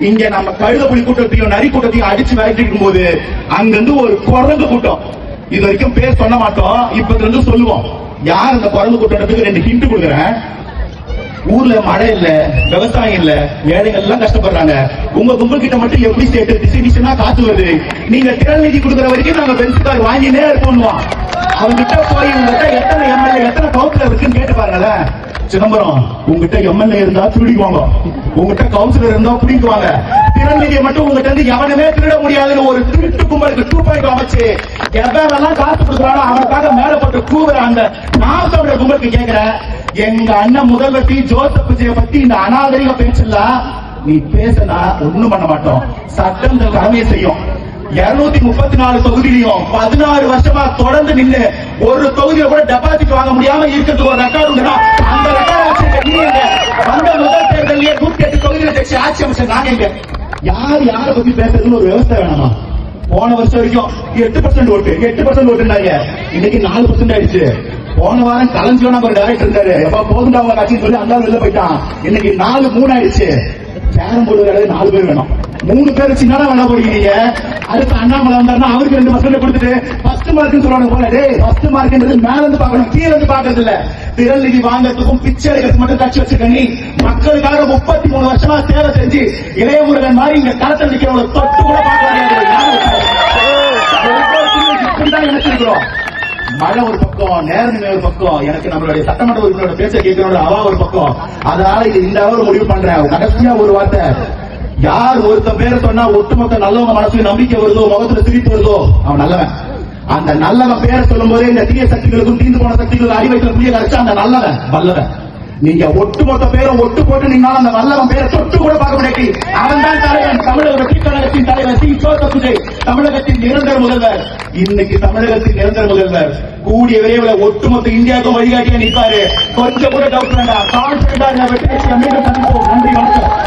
இங்க நம்ம கழுத புலி கூட்டத்தையும் நரி கூட்டத்தையும் அடிச்சு விரட்டி இருக்கும் போது அங்கிருந்து ஒரு குரங்கு கூட்டம், இது வரைக்கும் பேர் சொல்ல மாட்டோம், இப்ப இருந்து சொல்லுவோம். யார் அந்த குரங்கு கூட்டத்துக்கு 2 ஹிண்ட் கொடுக்குறேன். ஊர்ல மழை இல்ல, விவசாயம் இல்ல, ஏழைகள் எல்லாம் கஷ்டப்படுறாங்க. உங்க கும்பல் கிட்ட மட்டும் எப்படி ஸ்டேட் டிஸ்ட்ரிபியூஷனா காத்து வருது? நீங்க திறன் நிதி கொடுக்குற வரைக்கும் நாங்க பென்ஸ் கார் வாங்கினே இருப்போம். அவங்க கிட்ட போய் உங்ககிட்ட எத்தனை எம்எல்ஏ எத்தனை கவுன்சிலர் இருக்குன்னு கேட்டு பாருங்களேன். சிதம்பரம், உங்ககிட்ட எம்எல்ஏ இருந்தா திருடிக்குவாங்க, உங்ககிட்ட கவுன்சிலர் இருந்தா பிடிக்குவாங்க. திறன் நிதியை மட்டும் உங்ககிட்ட இருந்து எவனுமே திருட முடியாதுன்னு ஒரு திருட்டு கும்பலுக்கு 2.0 அமைச்சு எவரெல்லாம் காசு கொடுக்குறானோ அவனுக்காக மேல போட்டு கூவுற அந்த நான் சொல்ற கும்பலுக்கு கேட்கிறேன், எங்க அண்ணன் முதல்வர் ஜோசப் விஜய பத்தி இந்த அநாகரிக பேச்செல்லாம் நீ பேசினா ஒண்ணும் பண்ண மாட்டோம். சட்டம் இந்த கடமையை செய்யும். 234 தொகுதியிலையும் 16 வருஷமா தொடர்ந்து நின்று ஒரு தொகுதியில கூட டெபாசிட் வாங்க முடியாம இருக்கிறதுக்கு ஒரு ரெக்கார்டு உண்டுனா அந்த ரெக்கார்டு வச்சிருக்க நீங்க வந்த முதல் தேர்தலிலே 108 தொகுதியில ஜெயிச்சு ஆட்சி அமைச்சர் நாங்க. யாரை பத்தி பேசுறதுன்னு ஒரு விவசாய வேணாமா? போன வருஷம் வரைக்கும் 8% ஓட்டு 8% ஓட்டுனாங்க, இன்னைக்கு 4% ஆயிடுச்சு. போன வாரம் கலஞ்சியோனா ஒரு டைரக்டர் இருந்தாரு, எப்ப போதுண்டா அவங்க கட்சின்னு சொல்லி அந்த வெளில போயிட்டான். இன்னைக்கு 4-3 ஆயிடுச்சு. சேரம் போடுறது 4 பேர் வேணும், 3 பேர் வச்சு என்ன வேணா போடுவீங்க. அடுத்து அண்ணாமலை வந்தாருன்னா அவருக்கு 2% கொடுத்துட்டு ஃபர்ஸ்ட் மார்க்னு சொல்லுவாங்க போல. ஃபர்ஸ்ட் மார்க்ன்றது மேல இருந்து பாக்கணும், கீழ இருந்து பாக்குறது இல்ல. திறன் நிதி வாங்கறதுக்கும் பிச்சை எடுக்கிறதுக்கு மட்டும் கட்சி வச்சிருக்க நீ மக்களுக்காக 33 வருஷமா சேவை செஞ்சு இளையமுருகன் மாதிரி இங்க களத்தில் நிக்கிறவங்க தொட்டு கூட பார்க்க நினைச்சிருக்கிறோம். மழை ஒரு பக்கம், நேர்மை ஒரு பக்கம், எனக்கு நம்மளுடைய சட்டமன்ற உறுப்பினரோட பேச்ச கேட்கிறோட அவா ஒரு பக்கம். அதனால இது இந்த அவர் முடிவு பண்றேன். கடைசியா ஒரு வார்த்தை, யார் ஒருத்த பேரை சொன்னா ஒட்டுமொத்த நல்லவங்க மனசுல நம்பிக்கை வருதோ, முகத்துல சிரிப்பு வருதோ, அவன் நல்லவன். அந்த நல்லவன் பேரை சொல்லும் போதே இந்த தீய சக்திகளுக்கும் தீர்ந்து போன சக்திகளுக்கும் அறிவைத்துல புரிய கரைச்சா அந்த நல்லவன் வல்லவன். நீங்க ஒட்டுமொத்த பேரை ஒட்டு போட்டு நீங்களால அந்த வல்லவன் பேரை தொட்டு கூட பார்க்க முடியாது. அவன் தான் தலைவன், தமிழக வெற்றி கழகத்தின் தலைவர் ஜோசப் விஜய், தமிழகத்தின் நிரந்தர முதல்வர். இன்னைக்கு தமிழகத்தின் நிரந்தர முதல்வர் கூடிய விரைவில் ஒட்டுமொத்த இந்தியாவுக்கும் வழிகாட்டியா நிற்பாரு. கொஞ்சம் கூட டவுட் வேண்டாம், கான்பிடண்டா வெற்றி. நன்றி, வணக்கம்.